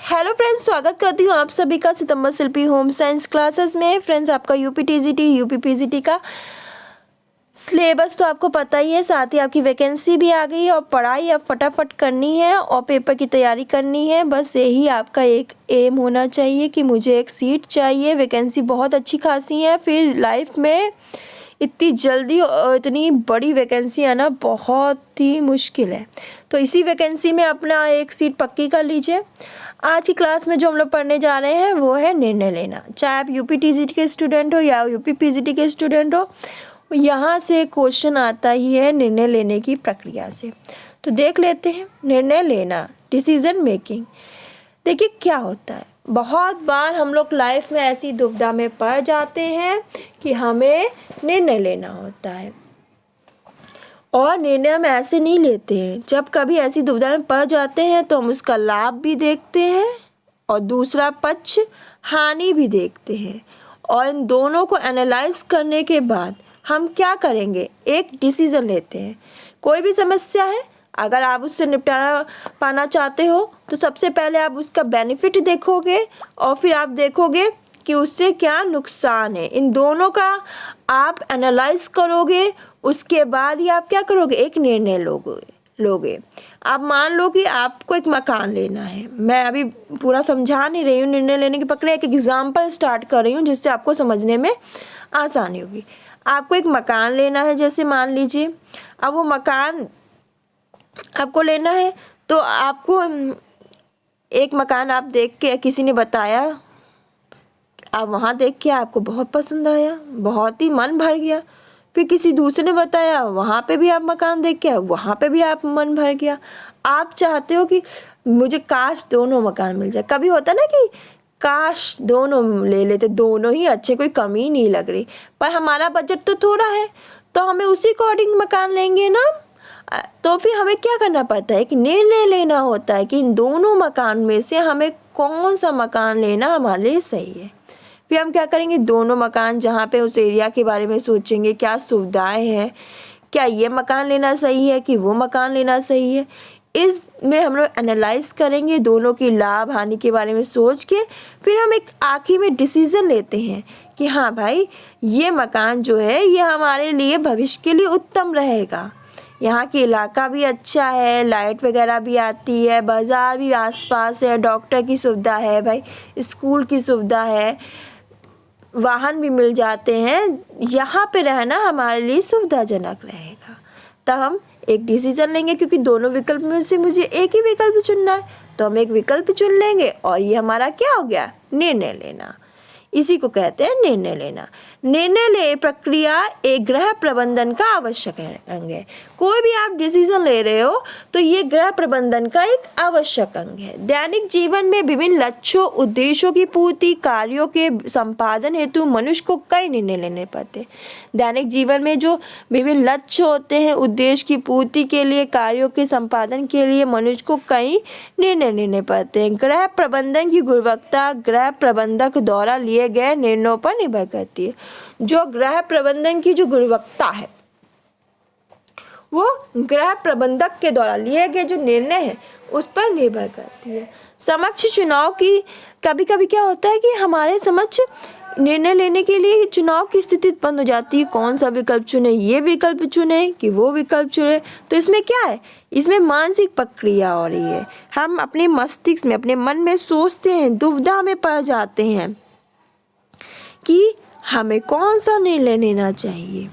Hello friends, स्वागत करती हूँ आप सभी का सितंबर शिल्पी होम साइंस क्लासेस में। फ्रेंड्स, आपका यूपीटीजीटी यूपीपीजीटी का सिलेबस तो आपको पता ही है, साथ ही आपकी वैकेंसी भी आ गई है और पढ़ाई अब फटाफट करनी है और पेपर की तैयारी करनी है। बस यही आपका एक एम होना चाहिए कि मुझे एक सीट चाहिए। वैकेंसी बहुत अच्छी खासी है, फिर लाइफ में इतनी जल्दी और इतनी बड़ी वैकेंसी आना बहुत ही मुश्किल है। तो इसी वैकेंसी में अपना एक सीट पक्की कर लीजिए। आज की क्लास में जो हम लोग पढ़ने जा रहे हैं वो है निर्णय लेना। चाहे आप यूपीटीजीटी के स्टूडेंट हो या यूपीपीजीटी के स्टूडेंट हो, यहाँ से क्वेश्चन आता ही है निर्णय लेने की प्रक्रिया से। तो देख लेते हैं निर्णय लेना, डिसीजन मेकिंग। देखिए क्या होता है, बहुत बार हम लोग लाइफ में ऐसी दुविधा में पड़ जाते हैं कि हमें निर्णय लेना होता है और निर्णय हम ऐसे नहीं लेते हैं। जब कभी ऐसी दुविधा में पड़ जाते हैं तो हम उसका लाभ भी देखते हैं और दूसरा पक्ष हानि भी देखते हैं, और इन दोनों को एनालाइज करने के बाद हम क्या करेंगे, एक डिसीज़न लेते हैं। कोई भी समस्या है, अगर आप उससे निपटाना पाना चाहते हो तो सबसे पहले आप उसका बेनिफिट देखोगे और फिर आप देखोगे कि उससे क्या नुकसान है। इन दोनों का आप एनालाइज करोगे, उसके बाद ही आप क्या करोगे, एक निर्णय लोगे। आप मान लो कि आपको एक मकान लेना है। मैं अभी पूरा समझा नहीं रही हूँ निर्णय लेने की प्रक्रिया, एक एग्जाम्पल स्टार्ट कर रही हूँ जिससे आपको समझने में आसानी होगी। आपको एक मकान लेना है, जैसे मान लीजिए। अब वो मकान आपको लेना है तो आपको एक मकान आप देख के, किसी ने बताया, आप वहाँ देख के आपको बहुत पसंद आया, बहुत ही मन भर गया। फिर किसी दूसरे ने बताया, वहाँ पे भी आप मकान देख के, वहाँ पे भी आप मन भर गया। आप चाहते हो कि मुझे काश दोनों मकान मिल जाए। कभी होता ना कि काश दोनों ले लेते, दोनों ही अच्छे, कोई कमी नहीं लग रही, पर हमारा बजट तो थोड़ा है तो हमें उसी अकॉर्डिंग मकान लेंगे ना। तो फिर हमें क्या करना पड़ता है कि निर्णय लेना होता है कि इन दोनों मकान में से हमें कौन सा मकान लेना हमारे लिए सही है। फिर हम क्या करेंगे, दोनों मकान जहाँ पे उस एरिया के बारे में सोचेंगे, क्या सुविधाएं हैं, क्या ये मकान लेना सही है कि वो मकान लेना सही है। इसमें हम लोग एनालाइज करेंगे, दोनों की लाभ हानि के बारे में सोच के फिर हम एक आखिर में डिसीज़न लेते हैं कि हाँ भाई, ये मकान जो है ये हमारे लिए भविष्य के लिए उत्तम रहेगा। यहाँ की इलाका भी अच्छा है, लाइट वगैरह भी आती है, बाज़ार भी आसपास है, डॉक्टर की सुविधा है, भाई स्कूल की सुविधा है, वाहन भी मिल जाते हैं। यहाँ पे रहना हमारे लिए सुविधाजनक रहेगा। तब हम एक डिसीज़न लेंगे, क्योंकि दोनों विकल्प में से मुझे एक ही विकल्प चुनना है, तो हम एक विकल्प चुन लेंगे और ये हमारा क्या हो गया, निर्णय लेना। इसी को कहते हैं निर्णय लेना। निर्णय ले प्रक्रिया एक गृह प्रबंधन का आवश्यक अंग है। कोई भी आप डिसीजन ले रहे हो तो ये गृह प्रबंधन का एक आवश्यक अंग है। दैनिक जीवन में विभिन्न लक्ष्यों, उद्देश्यों की पूर्ति, कार्यों के संपादन हेतु मनुष्य को कई निर्णय लेने पड़ते हैं। दैनिक जीवन में जो विभिन्न लक्ष्य होते हैं, उद्देश्य की पूर्ति के लिए, कार्यों के संपादन के लिए मनुष्य को कई निर्णय लेने पड़ते हैं। गृह प्रबंधन की गुणवत्ता गृह प्रबंधक द्वारा लिए गए निर्णयों पर निर्भर करती है। जो गृह प्रबंधन की जो गुणवत्ता है वो गृह प्रबंधक के द्वारा लिए गए जो निर्णय है उस पर निर्भर करती है। समक्ष चुनाव की कभी कभी क्या होता है कि हमारे समक्ष निर्णय लेने के लिए चुनाव की स्थिति उत्पन्न हो जाती है। कौन सा विकल्प चुने, ये विकल्प चुने कि वो विकल्प चुने। तो इसमें क्या है, इसमें मानसिक प्रक्रिया हो रही है। हम अपने मस्तिष्क में, अपने मन में सोचते हैं, दुविधा में पड़ जाते हैं कि हमें कौन सा निर्णय लेना चाहिए।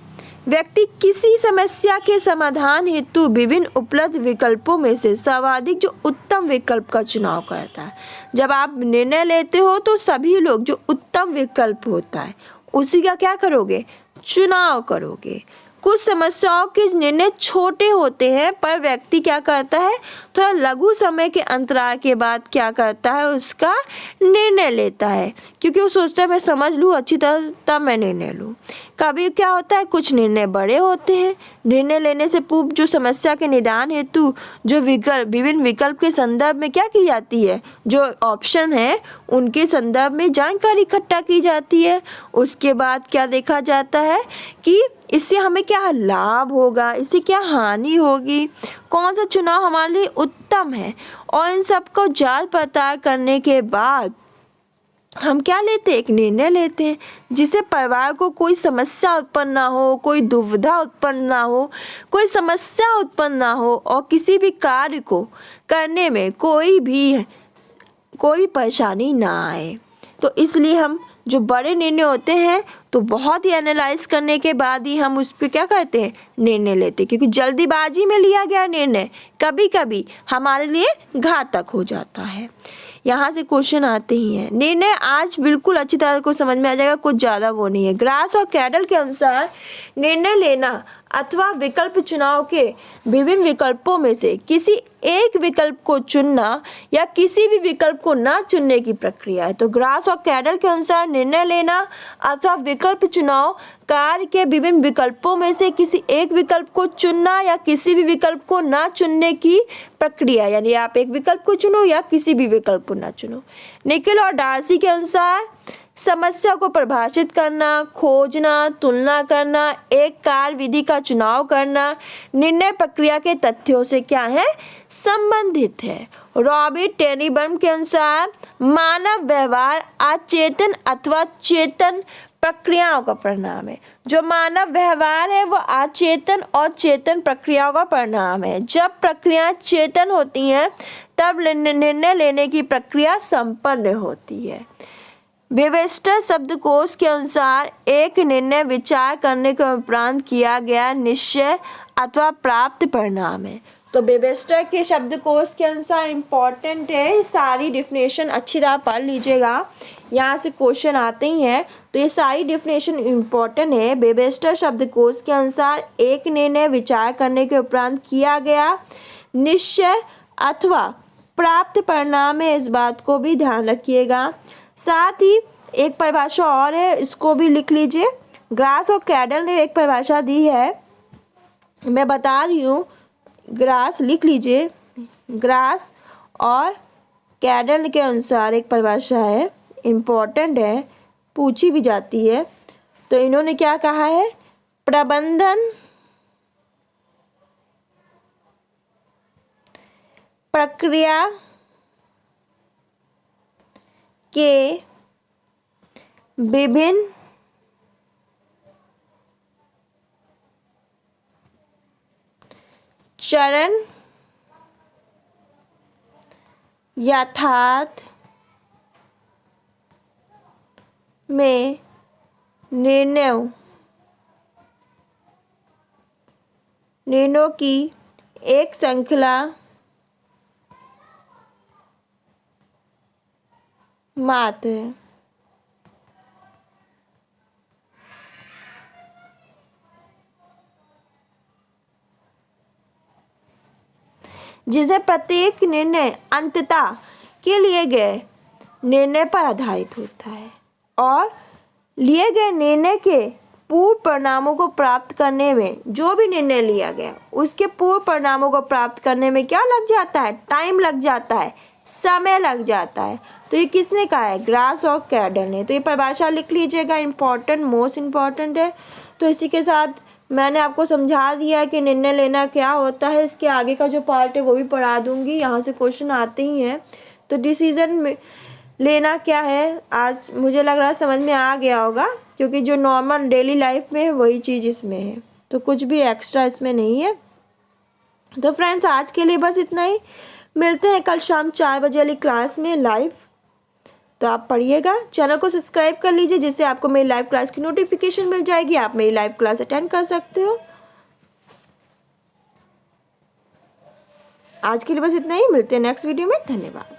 व्यक्ति किसी समस्या के समाधान हेतु विभिन्न उपलब्ध विकल्पों में से सर्वाधिक जो उत्तम विकल्प का चुनाव करता है। जब आप निर्णय लेते हो तो सभी लोग जो उत्तम विकल्प होता है उसी का क्या करोगे, चुनाव करोगे। कुछ समस्याओं के निर्णय छोटे होते हैं पर व्यक्ति क्या करता है, थोड़ा लघु समय के अंतराल के बाद क्या करता है, उसका निर्णय लेता है, क्योंकि वो सोचता है मैं समझ लूँ अच्छी तरह तब मैं निर्णय लूँ। कभी क्या होता है, कुछ निर्णय बड़े होते हैं। निर्णय लेने से पूर्व जो समस्या के निदान हेतु जो विभिन्न विकल्प के संदर्भ में क्या की जाती है, जो ऑप्शन है उनके संदर्भ में जानकारी इकट्ठा की जाती है। उसके बाद क्या देखा जाता है कि इससे हमें क्या लाभ होगा, इससे क्या हानि होगी, कौन सा चुनाव हमारे लिए उत्तम है, और इन सब को जांच पड़ताल करने के बाद हम क्या लेते हैं, एक निर्णय लेते हैं जिससे परिवार को कोई समस्या उत्पन्न ना हो, कोई दुविधा उत्पन्न ना हो, कोई समस्या उत्पन्न ना हो, और किसी भी कार्य को करने में कोई भी परेशानी ना आए। तो इसलिए हम जो बड़े निर्णय होते हैं तो बहुत ही एनालाइज करने के बाद ही हम उस पर क्या करते हैं, निर्णय लेते हैं, क्योंकि जल्दीबाजी में लिया गया निर्णय कभी कभी हमारे लिए घातक हो जाता है। यहाँ से क्वेश्चन आते ही हैं। निर्णय आज बिल्कुल अच्छी तरह को समझ में आ जाएगा, कुछ ज़्यादा वो नहीं है। ग्रास और कैडल के अनुसार निर्णय लेना अथवा विकल्प चुनाव के विभिन्न विकल्पों में से किसी एक विकल्प को चुनना या किसी भी विकल्प को ना चुनने की प्रक्रिया है। तो ग्रास और कैडल के अनुसार निर्णय लेना अथवा विकल्प चुनाव कार्य के विभिन्न विकल्पों में से किसी एक विकल्प को चुनना या किसी भी विकल्प को ना चुनने की प्रक्रिया, यानी आप एक विकल्प को चुनो या किसी भी विकल्प को ना चुनो। निकेल और डार्सी के अनुसार समस्या को परिभाषित करना, खोजना, तुलना करना, एक कार्य विधि का चुनाव करना निर्णय प्रक्रिया के तथ्यों से क्या है, संबंधित है। रॉबर्ट टेनिबर्न के अनुसार मानव व्यवहार अचेतन अथवा चेतन प्रक्रियाओं का परिणाम है। जो मानव व्यवहार है वो अचेतन और चेतन प्रक्रियाओं का परिणाम है। जब प्रक्रियाएं चेतन होती हैं तब निर्णय लेने की प्रक्रिया संपन्न होती है। वेबस्टर शब्दकोश के अनुसार एक निर्णय विचार करने के उपरांत किया गया निश्चय अथवा प्राप्त परिणाम है। तो वेबस्टर के शब्दकोश के अनुसार इम्पॉर्टेंट है, सारी डिफिनेशन अच्छी तरह पढ़ लीजिएगा, यहाँ से क्वेश्चन आते ही हैं। तो ये सारी डिफिनेशन इम्पॉर्टेंट है। वेबस्टर शब्दकोश के अनुसार एक निर्णय विचार करने के उपरांत किया गया निश्चय अथवा प्राप्त परिणाम है, इस बात को भी ध्यान रखिएगा। साथ ही एक परिभाषा और है, इसको भी लिख लीजिए। ग्रास और कैडल ने एक परिभाषा दी है, मैं बता रही हूँ, ग्रास लिख लीजिए। ग्रास और कैडल के अनुसार एक परिभाषा है, इम्पोर्टेंट है, पूछी भी जाती है। तो इन्होंने क्या कहा है, प्रबंधन प्रक्रिया के विभिन्न चरण यथार्थ में निर्णयों की एक श्रृंखला मात्र है। जिसमें प्रत्येक निर्णय अंततः के लिए गए निर्णय पर आधारित होता है और लिए गए निर्णय के पूर्व परिणामों को प्राप्त करने में, जो भी निर्णय लिया गया उसके पूर्व परिणामों को प्राप्त करने में क्या लग जाता है, टाइम लग जाता है, समय लग जाता है। तो ये किसने कहा है, ग्रास और कैडल ने। तो ये परिभाषा लिख लीजिएगा, इम्पॉर्टेंट, मोस्ट इम्पॉर्टेंट है। तो इसी के साथ मैंने आपको समझा दिया कि निर्णय लेना क्या होता है। इसके आगे का जो पार्ट है वो भी पढ़ा दूंगी, यहाँ से क्वेश्चन आते ही हैं। तो डिसीजन में लेना क्या है, आज मुझे लग रहा है समझ में आ गया होगा, क्योंकि जो नॉर्मल डेली लाइफ में है वही चीज़ इसमें है, तो कुछ भी एक्स्ट्रा इसमें नहीं है। तो फ्रेंड्स आज के लिए बस इतना ही, मिलते हैं कल शाम 4 बजे वाली क्लास में लाइव। तो आप पढ़िएगा, चैनल को सब्सक्राइब कर लीजिए जिससे आपको मेरी लाइव क्लास की नोटिफिकेशन मिल जाएगी, आप मेरी लाइव क्लास अटेंड कर सकते हो। आज के लिए बस इतना ही, मिलते हैं नेक्स्ट वीडियो में, धन्यवाद।